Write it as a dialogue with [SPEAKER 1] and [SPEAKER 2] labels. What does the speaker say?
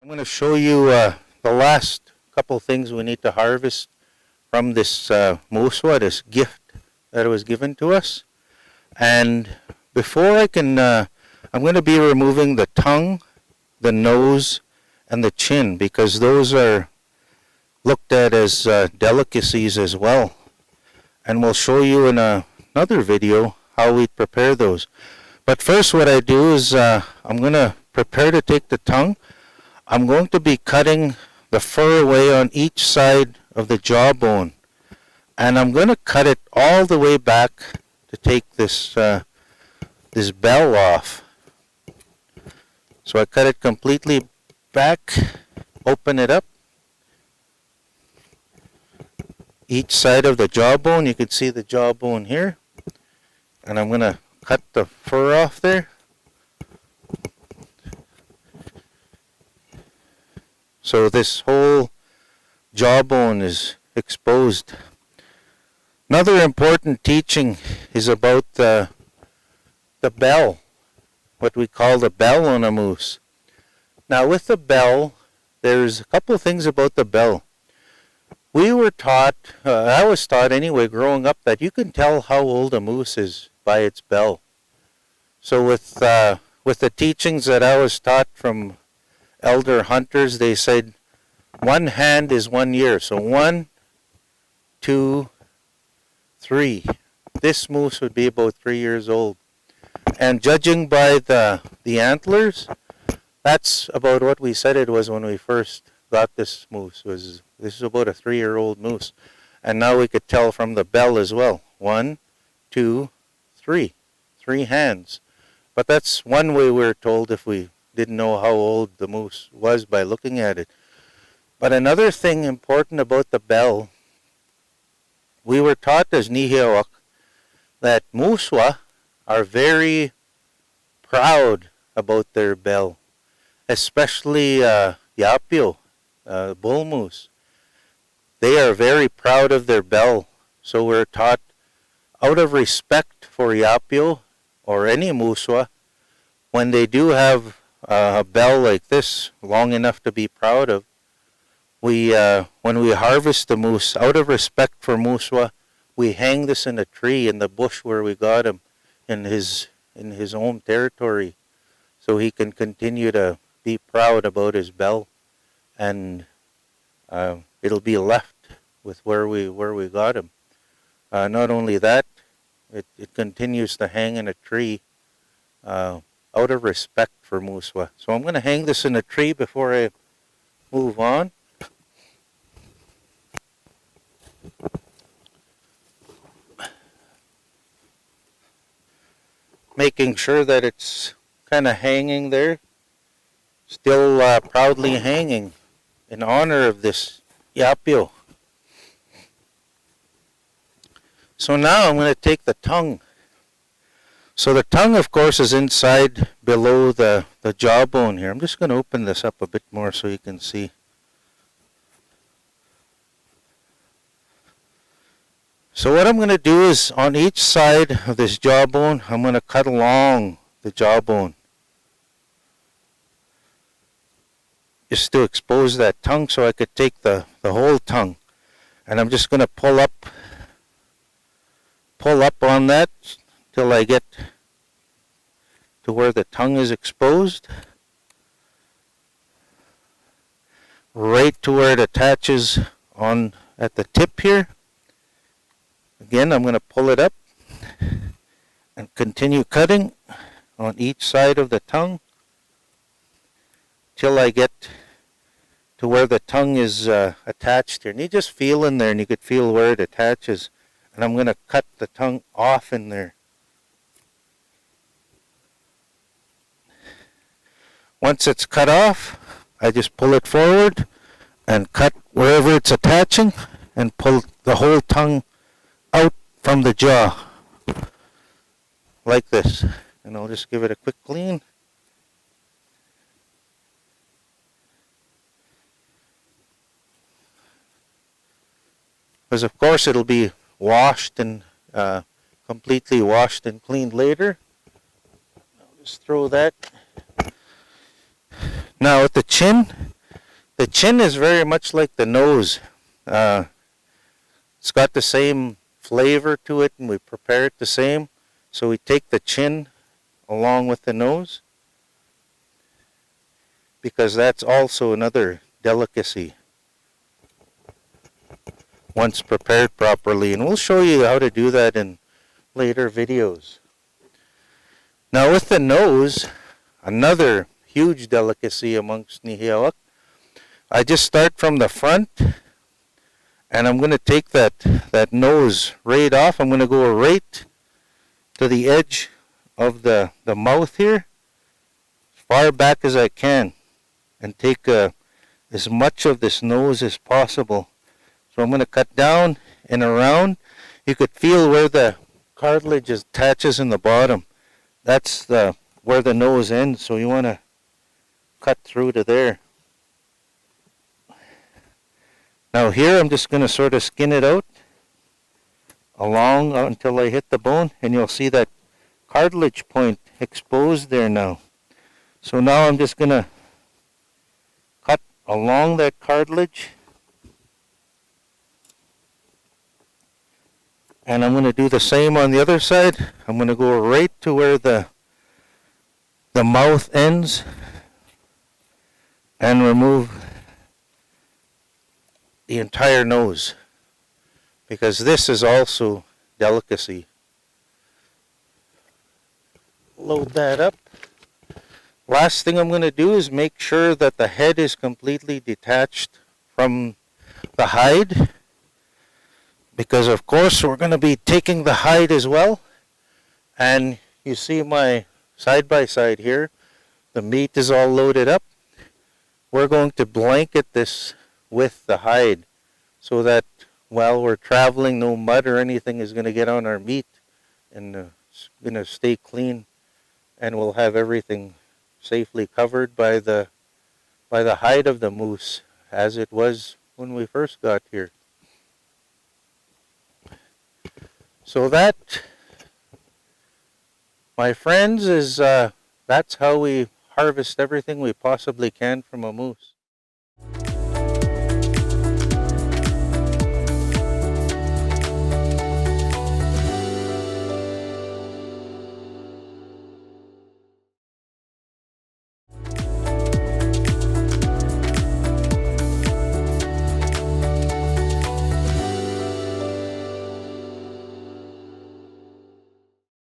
[SPEAKER 1] I'm going to show you the last couple things we need to harvest from this muswa, this gift that was given to us. And before I can, I'm going to be removing the tongue, the nose, and the chin, because those are looked at as delicacies as well. And we'll show you in another video how we prepare those. But first what I do is I'm going to prepare to take the tongue. I'm going to be cutting the fur away on each side of the jawbone. And I'm going to cut it all the way back to take this this bell off. So I cut it completely back, open it up. Each side of the jawbone, you can see the jawbone here. And I'm going to cut the fur off there. So this whole jawbone is exposed. Another important teaching is about the bell, what we call the bell on a moose. Now with the bell, there's a couple of things about the bell. We were taught, I was taught anyway growing up, that you can tell how old a moose is by its bell. So with the teachings that I was taught from elder hunters, they said 1 hand is 1 year. So 1, 2, 3. This moose would be about 3 years old. And judging by the antlers, that's about what we said it was when we first got this moose. This is about a 3-year-old moose. And now we could tell from the bell as well. 1, 2, 3. 3 hands. But that's one way we were told if we didn't know how old the moose was by looking at it. But another thing important about the bell, we were taught as Nihiawak that muswa are very proud about their bell, especially Yapio, bull moose. They are very proud of their bell. So we're taught, out of respect for Yapio or any muswa, when they do have a bell like this, long enough to be proud of, when we harvest the moose, out of respect for muswa, we hang this in a tree in the bush where we got him, in his own territory, so he can continue to be proud about his bell, and it'll be left with where we got him. Not only that, it continues to hang in a tree out of respect for muswa. So I'm going to hang this in a tree before I move on. Making sure that it's kind of hanging there, still proudly hanging in honor of this Yapio. So now I'm going to take the tongue. So the tongue, of course, is inside below the jawbone here. I'm just going to open this up a bit more so you can see. So what I'm going to do is on each side of this jawbone, I'm going to cut along the jawbone, just to expose that tongue so I could take the whole tongue. And I'm just going to pull up on that till I get to where the tongue is exposed, right to where it attaches on at the tip here. Again, I'm going to pull it up and continue cutting on each side of the tongue till I get to where the tongue is attached here. And you just feel in there, and you could feel where it attaches. And I'm going to cut the tongue off in there. Once it's cut off, I just pull it forward and cut wherever it's attaching and pull the whole tongue out from the jaw like this. And I'll just give it a quick clean. Because of course it'll be washed and completely washed and cleaned later. I'll just throw that. Now at the chin, The chin is very much like the nose. It's got the same flavor to it, and we prepare it the same. So we take the chin along with the nose, because that's also another delicacy once prepared properly. And we'll show you how to do that in later videos. Now with the nose, another huge delicacy amongst Nihiawak, I just start from the front, and I'm going to take that nose right off. I'm going to go right to the edge of the mouth here, as far back as I can, and take as much of this nose as possible. So I'm going to cut down and around. You could feel where the cartilage attaches in the bottom. That's where the nose ends, so you want to cut through to there. Now here I'm just going to sort of skin it out along until I hit the bone, and you'll see that cartilage point exposed there now. So now I'm just going to cut along that cartilage, and I'm going to do the same on the other side. I'm going to go right to where the mouth ends and remove the entire nose, because this is also delicacy. Load that up. Last thing I'm going to do is make sure that the head is completely detached from the hide, because of course we're going to be taking the hide as well. And you see my side by side here, the meat is all loaded up. We're going to blanket this with the hide, so that while we're traveling, no mud or anything is going to get on our meat, and it's going to stay clean, and we'll have everything safely covered by the hide of the moose, as it was when we first got here. So that, my friends, is that's how we harvest everything we possibly can from a moose.